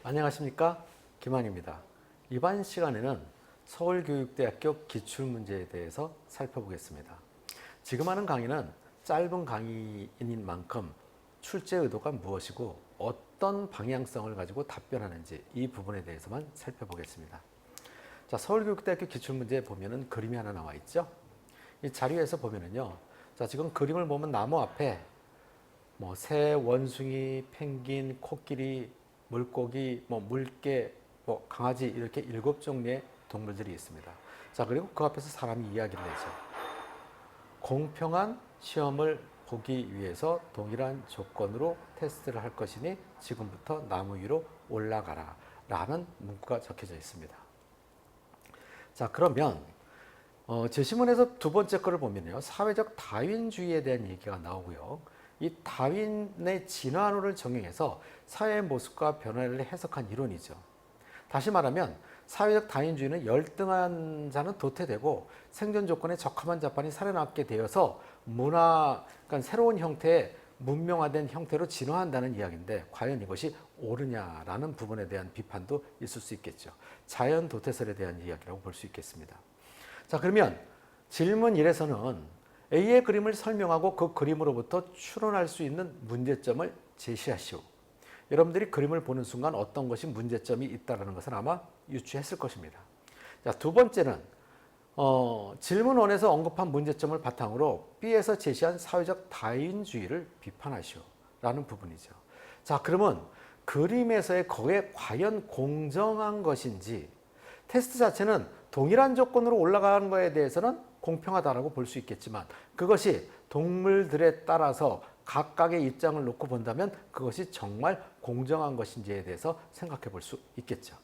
안녕하십니까, 김한입니다. 이번 시간에는 서울교육대학교 기출문제에 대해서 살펴보겠습니다. 지금 하는 강의는 짧은 강의인 만큼 출제 의도가 무엇이고 어떤 방향성을 가지고 답변하는지 이 부분에 대해서만 살펴보겠습니다. 자, 서울교육대학교 기출문제에 보면은 그림이 하나 나와 있죠. 이 자료에서 보면은요, 자, 지금 그림을 보면 나무 앞에 새, 원숭이, 펭귄, 코끼리, 물고기, 물개, 강아지 이렇게 7종류의 동물들이 있습니다. 자, 그리고 그 앞에서 사람이 이야기를 하죠. 공평한 시험을 보기 위해서 동일한 조건으로 테스트를 할 것이니 지금부터 나무 위로 올라가라 라는 문구가 적혀져 있습니다. 자, 그러면 제시문에서 두 번째 거를 보면요, 사회적 다윈주의에 대한 얘기가 나오고요. 이 다윈의 진화론을 적용해서 사회의 모습과 변화를 해석한 이론이죠. 다시 말하면 사회적 다윈주의는 열등한 자는 도태되고 생존 조건에 적합한 자판이 살아남게 되어서 그러니까 새로운 형태의 문명화된 형태로 진화한다는 이야기인데 과연 이것이 옳으냐라는 부분에 대한 비판도 있을 수 있겠죠. 자연 도태설에 대한 이야기라고 볼 수 있겠습니다. 자, 그러면 질문 1에서는 A의 그림을 설명하고 그 그림으로부터 추론할 수 있는 문제점을 제시하시오. 여러분들이 그림을 보는 순간 어떤 것이 문제점이 있다는 것을 아마 유추했을 것입니다. 자, 두 번째는 질문 1에서 언급한 문제점을 바탕으로 B에서 제시한 사회적 다윈주의를 비판하시오 라는 부분이죠. 자, 그러면 그림에서의 거에 과연 공정한 것인지, 테스트 자체는 동일한 조건으로 올라가는 것에 대해서는 공평하다라고 볼 수 있겠지만 그것이 동물들에 따라서 각각의 입장을 놓고 본다면 그것이 정말 공정한 것인지에 대해서 생각해 볼 수 있겠죠.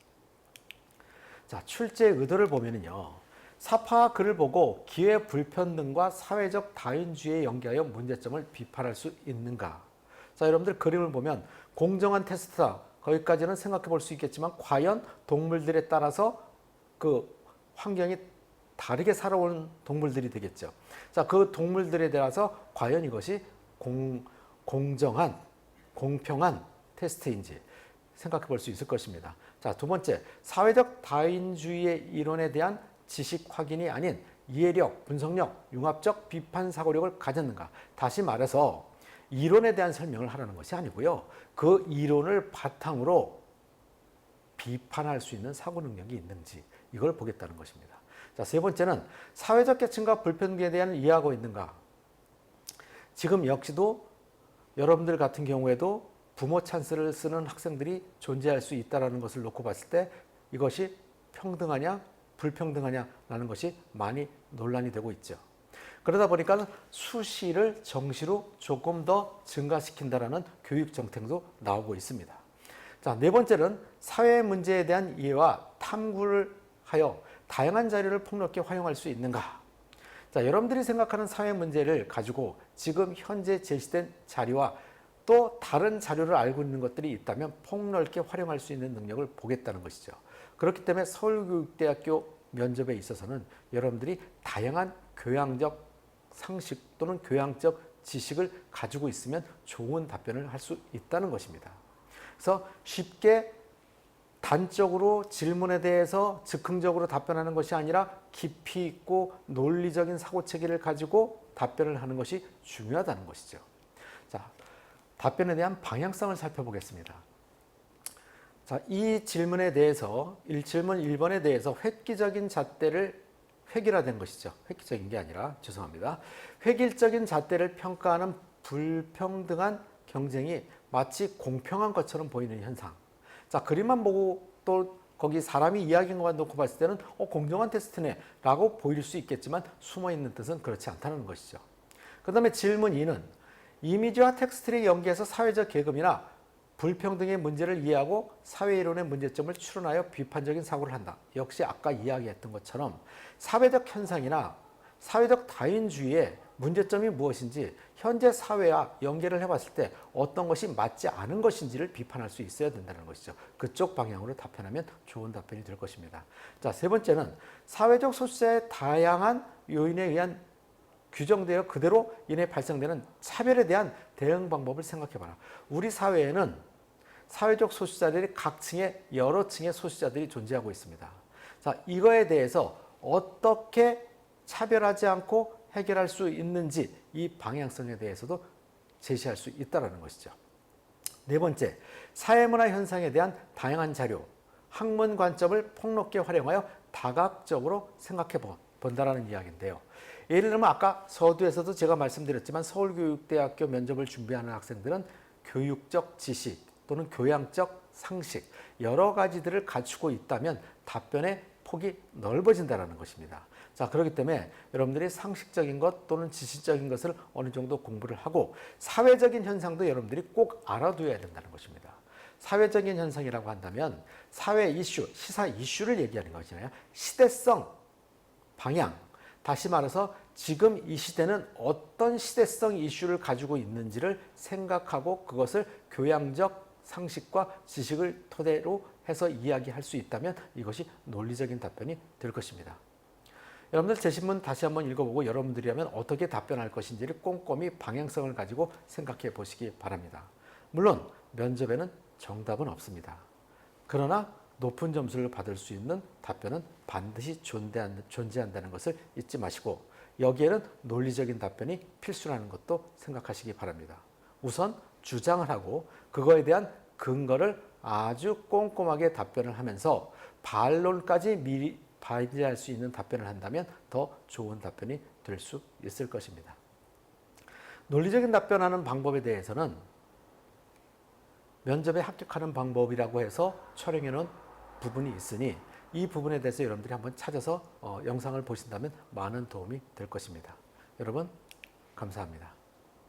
자, 출제 의도를 보면은요, 사파와 글을 보고 기회 불평등과 사회적 다윈주의에 연계하여 문제점을 비판할 수 있는가. 자, 여러분들 그림을 보면 공정한 테스트다, 거기까지는 생각해 볼 수 있겠지만 과연 동물들에 따라서 그 환경이 다르게 살아온 동물들이 되겠죠. 자, 그 동물들에 대해서 과연 이것이 공정한, 공평한 테스트인지 생각해 볼 수 있을 것입니다. 자, 두 번째, 사회적 다윈주의의 이론에 대한 지식 확인이 아닌 이해력, 분석력, 융합적 비판 사고력을 가졌는가. 다시 말해서 이론에 대한 설명을 하라는 것이 아니고요, 그 이론을 바탕으로 비판할 수 있는 사고 능력이 있는지 이걸 보겠다는 것입니다. 자, 세 번째는 사회적 계층과 불평등에 대한 이해하고 있는가. 지금 역시도 여러분들 같은 경우에도 부모 찬스를 쓰는 학생들이 존재할 수 있다는 것을 놓고 봤을 때 이것이 평등하냐 불평등하냐라는 것이 많이 논란이 되고 있죠. 그러다 보니까 수시를 정시로 조금 더 증가시킨다는 교육 정책도 나오고 있습니다. 자, 네 번째는 사회 문제에 대한 이해와 탐구를 하여 다양한 자료를 폭넓게 활용할 수 있는가. 자, 여러분들이 생각하는 사회 문제를 가지고 지금 현재 제시된 자료와 또 다른 자료를 알고 있는 것들이 있다면 폭넓게 활용할 수 있는 능력을 보겠다는 것이죠. 그렇기 때문에 서울교육대학교 면접에 있어서는 여러분들이 다양한 교양적 상식 또는 교양적 지식을 가지고 있으면 좋은 답변을 할 수 있다는 것입니다. 그래서 쉽게 단적으로 질문에 대해서 즉흥적으로 답변하는 것이 아니라 깊이 있고 논리적인 사고체계를 가지고 답변을 하는 것이 중요하다는 것이죠. 자, 답변에 대한 방향성을 살펴보겠습니다. 자, 이 질문에 대해서 질문 1번에 대해서 획기적인 잣대를 획일화된 것이죠. 획기적인 게 아니라 죄송합니다. 획일적인 잣대를 평가하는 불평등한 경쟁이 마치 공평한 것처럼 보이는 현상. 자, 그림만 보고 또 거기 사람이 이야기한 것만 놓고 봤을 때는 공정한 테스트네 라고 보일 수 있겠지만 숨어있는 뜻은 그렇지 않다는 것이죠. 그 다음에 질문 2는 이미지와 텍스트를 연계해서 사회적 계급이나 불평등의 문제를 이해하고 사회이론의 문제점을 추론하여 비판적인 사고를 한다. 역시 아까 이야기했던 것처럼 사회적 현상이나 사회적 다윈주의의 문제점이 무엇인지 현재 사회와 연계를 해봤을 때 어떤 것이 맞지 않은 것인지를 비판할 수 있어야 된다는 것이죠. 그쪽 방향으로 답변하면 좋은 답변이 될 것입니다. 자, 세 번째는 사회적 소수자의 다양한 요인에 의한 규정되어 그대로 인해 발생되는 차별에 대한 대응 방법을 생각해봐라. 우리 사회에는 사회적 소수자들이 각 층에 여러 층의 소수자들이 존재하고 있습니다. 자, 이거에 대해서 어떻게 차별하지 않고 해결할 수 있는지 이 방향성에 대해서도 제시할 수 있다는 것이죠. 네 번째, 사회문화 현상에 대한 다양한 자료, 학문 관점을 폭넓게 활용하여 다각적으로 생각해 본다라는 이야기인데요. 예를 들면 아까 서두에서도 제가 말씀드렸지만 서울교육대학교 면접을 준비하는 학생들은 교육적 지식 또는 교양적 상식 여러 가지들을 갖추고 있다면 답변의 폭이 넓어진다는 것입니다. 자, 그렇기 때문에 여러분들이 상식적인 것 또는 지식적인 것을 어느 정도 공부를 하고 사회적인 현상도 여러분들이 꼭 알아둬야 된다는 것입니다. 사회적인 현상이라고 한다면 사회 이슈, 시사 이슈를 얘기하는 것이잖아요. 시대성, 방향, 다시 말해서 지금 이 시대는 어떤 시대성 이슈를 가지고 있는지를 생각하고 그것을 교양적 상식과 지식을 토대로 해서 이야기할 수 있다면 이것이 논리적인 답변이 될 것입니다. 여러분들 제 신문 다시 한번 읽어보고 여러분들이라면 어떻게 답변할 것인지를 꼼꼼히 방향성을 가지고 생각해 보시기 바랍니다. 물론 면접에는 정답은 없습니다. 그러나 높은 점수를 받을 수 있는 답변은 반드시 존재한다는 것을 잊지 마시고 여기에는 논리적인 답변이 필수라는 것도 생각하시기 바랍니다. 우선 주장을 하고 그거에 대한 근거를 아주 꼼꼼하게 답변을 하면서 반론까지 미리 발휘할 수 있는 답변을 한다면 더 좋은 답변이 될 수 있을 것입니다. 논리적인 답변하는 방법에 대해서는 면접에 합격하는 방법이라고 해서 촬영해 놓은 부분이 있으니 이 부분에 대해서 여러분들이 한번 찾아서 영상을 보신다면 많은 도움이 될 것입니다. 여러분 감사합니다.